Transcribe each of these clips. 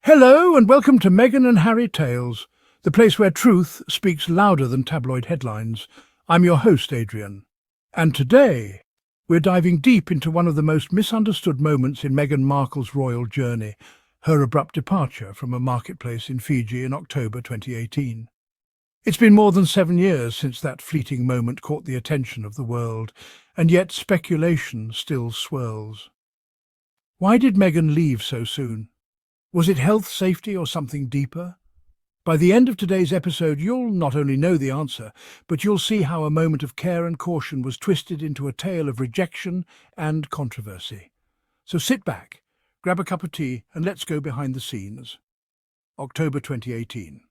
Hello and welcome to Meghan and Harry Tales, the place where truth speaks louder than tabloid headlines. I'm your host, Adrian. And today, we're diving deep into one of the most misunderstood moments in Meghan Markle's royal journey, her abrupt departure from a marketplace in Fiji in October 2018. It's been more than 7 years since that fleeting moment caught the attention of the world, and yet speculation still swirls. Why did Meghan leave so soon? Was it health, safety, or something deeper? By the end of today's episode, you'll not only know the answer, but you'll see how a moment of care and caution was twisted into a tale of rejection and controversy. So sit back, grab a cup of tea, and let's go behind the scenes. October 2018.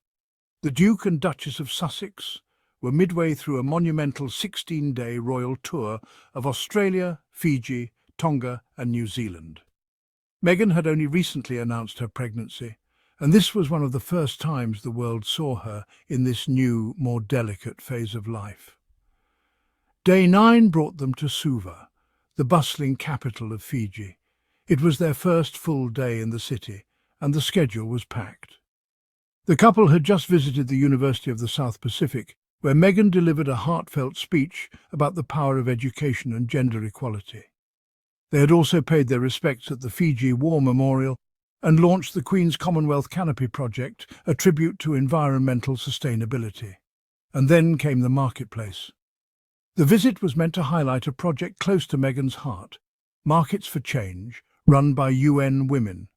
The Duke and Duchess of Sussex were midway through a monumental 16-day royal tour of Australia, Fiji, Tonga, and New Zealand. Meghan had only recently announced her pregnancy, and this was one of the first times the world saw her in this new, more delicate phase of life. Day 9 brought them to Suva, the bustling capital of Fiji. It was their first full day in the city, and the schedule was packed. The couple had just visited the University of the South Pacific, where Meghan delivered a heartfelt speech about the power of education and gender equality. They had also paid their respects at the Fiji War Memorial and launched the Queen's Commonwealth Canopy Project, a tribute to environmental sustainability. And then came the marketplace. The visit was meant to highlight a project close to Meghan's heart, Markets for Change, run by UN Women.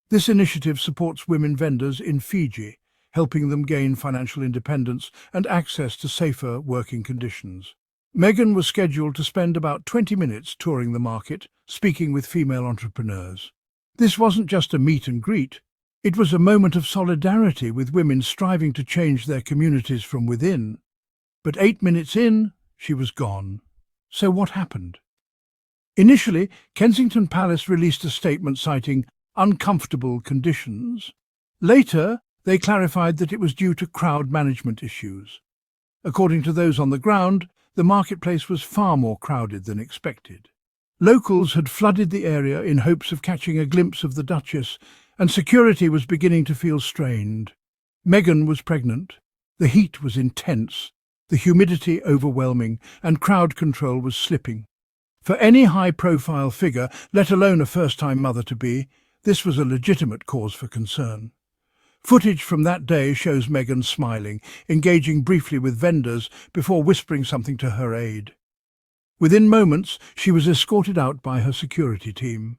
This initiative supports women vendors in Fiji, helping them gain financial independence and access to safer working conditions. Meghan was scheduled to spend about 20 minutes touring the market, speaking with female entrepreneurs. This wasn't just a meet and greet. It was a moment of solidarity with women striving to change their communities from within. But 8 minutes in, she was gone. So what happened? Initially, Kensington Palace released a statement citing uncomfortable conditions. Later, they clarified that it was due to crowd management issues. According to those on the ground, the marketplace was far more crowded than expected. Locals had flooded the area in hopes of catching a glimpse of the Duchess, and security was beginning to feel strained. Meghan was pregnant. The heat was intense, the humidity overwhelming, and crowd control was slipping. For any high-profile figure, let alone a first-time mother-to-be, this was a legitimate cause for concern. Footage from that day shows Meghan smiling, engaging briefly with vendors before whispering something to her aide. Within moments, she was escorted out by her security team.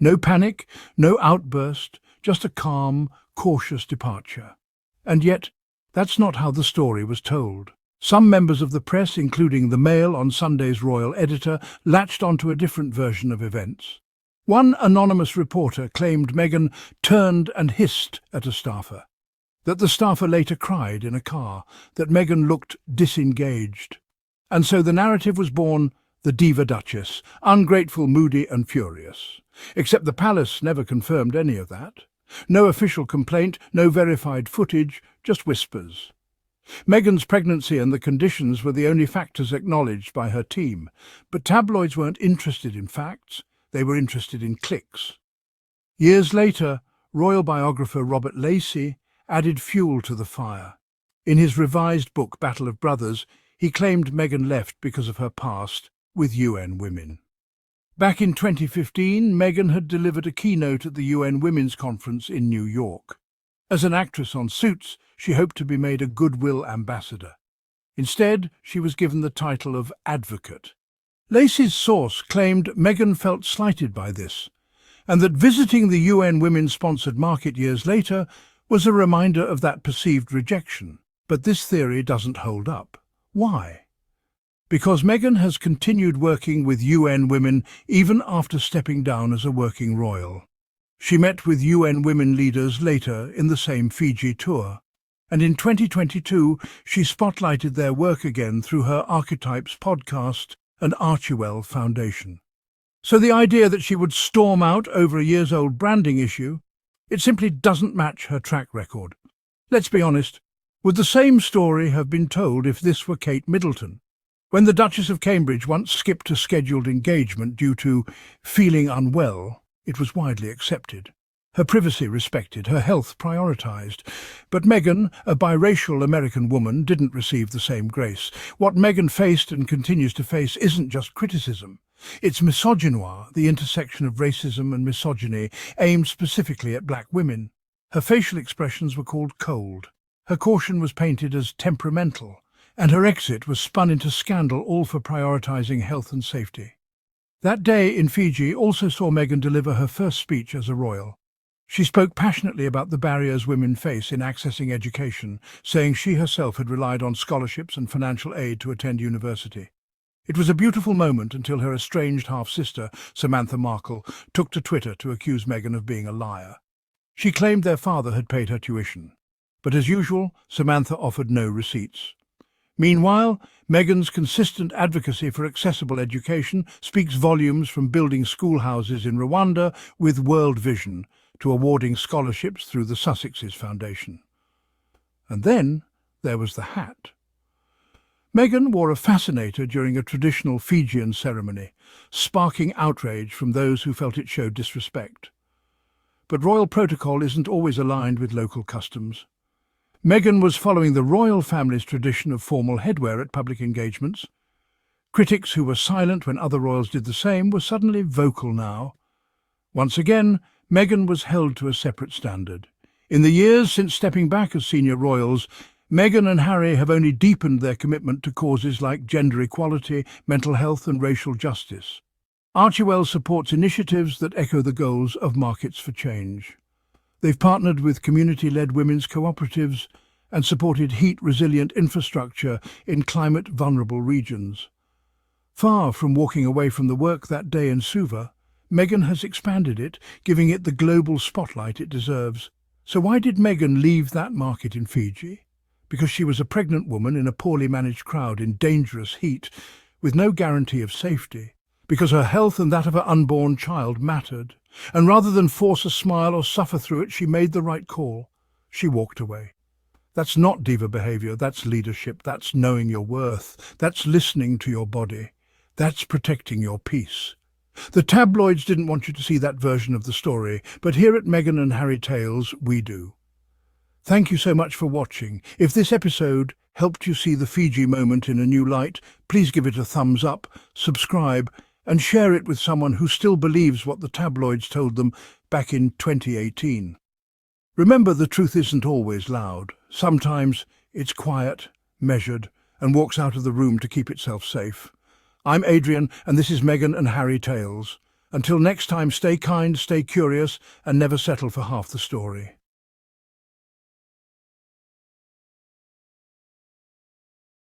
No panic, no outburst, just a calm, cautious departure. And yet, that's not how the story was told. Some members of the press, including the Mail on Sunday's royal editor, latched onto a different version of events. One anonymous reporter claimed Meghan turned and hissed at a staffer, that the staffer later cried in a car, that Meghan looked disengaged. And so the narrative was born, the diva Duchess, ungrateful, moody and furious. Except the palace never confirmed any of that. No official complaint, no verified footage, just whispers. Meghan's pregnancy and the conditions were the only factors acknowledged by her team, but tabloids weren't interested in facts. They were interested in clicks. Years later, royal biographer Robert Lacey added fuel to the fire. In his revised book, Battle of Brothers, he claimed Meghan left because of her past with UN Women. Back in 2015, Meghan had delivered a keynote at the UN Women's Conference in New York. As an actress on Suits, she hoped to be made a goodwill ambassador. Instead, she was given the title of advocate. Lacey's source claimed Meghan felt slighted by this, and that visiting the UN Women-sponsored market years later was a reminder of that perceived rejection. But this theory doesn't hold up. Why? Because Meghan has continued working with UN Women even after stepping down as a working royal. She met with UN Women leaders later in the same Fiji tour, and in 2022 she spotlighted their work again through her Archetypes podcast and Archewell Foundation. So the idea that she would storm out over a years-old branding issue, it simply doesn't match her track record. Let's be honest, would the same story have been told if this were Kate Middleton? When the Duchess of Cambridge once skipped a scheduled engagement due to feeling unwell, it was widely accepted. her privacy respected, her health prioritised. But Meghan, a biracial American woman, didn't receive the same grace. What Meghan faced and continues to face isn't just criticism. It's misogyny, the intersection of racism and misogyny, aimed specifically at black women. Her facial expressions were called cold. Her caution was painted as temperamental, and her exit was spun into scandal, all for prioritising health and safety. That day in Fiji also saw Meghan deliver her first speech as a royal. She spoke passionately about the barriers women face in accessing education, saying she herself had relied on scholarships and financial aid to attend university. It was a beautiful moment until her estranged half-sister, Samantha Markle, took to Twitter to accuse Meghan of being a liar. She claimed their father had paid her tuition, but as usual, Samantha offered no receipts. Meanwhile, Meghan's consistent advocacy for accessible education speaks volumes, from building schoolhouses in Rwanda with world vision to awarding scholarships through the Sussexes Foundation. And then there was the hat. Meghan wore a fascinator during a traditional Fijian ceremony, sparking outrage from those who felt it showed disrespect. But royal protocol isn't always aligned with local customs. Meghan was following the royal family's tradition of formal headwear at public engagements. Critics who were silent when other royals did the same were suddenly vocal now. Once again, Meghan was held to a separate standard. In the years since stepping back as senior royals, Meghan and Harry have only deepened their commitment to causes like gender equality, mental health and racial justice. Archewell supports initiatives that echo the goals of Markets for Change. They've partnered with community-led women's cooperatives and supported heat-resilient infrastructure in climate-vulnerable regions. Far from walking away from the work that day in Suva, Meghan has expanded it, giving it the global spotlight it deserves. So why did Meghan leave that market in Fiji? Because she was a pregnant woman in a poorly managed crowd in dangerous heat, with no guarantee of safety. Because her health and that of her unborn child mattered. And rather than force a smile or suffer through it, she made the right call. She walked away. That's not diva behaviour, that's leadership, that's knowing your worth, that's listening to your body, that's protecting your peace. The tabloids didn't want you to see that version of the story, but here at Meghan and Harry Tales, we do. Thank you so much for watching. If this episode helped you see the Fiji moment in a new light, please give it a thumbs up, subscribe, and share it with someone who still believes what the tabloids told them back in 2018. Remember, the truth isn't always loud. Sometimes it's quiet, measured, and walks out of the room to keep itself safe. I'm Adrian, and this is Meghan and Harry Tales. Until next time, stay kind, stay curious, and never settle for half the story.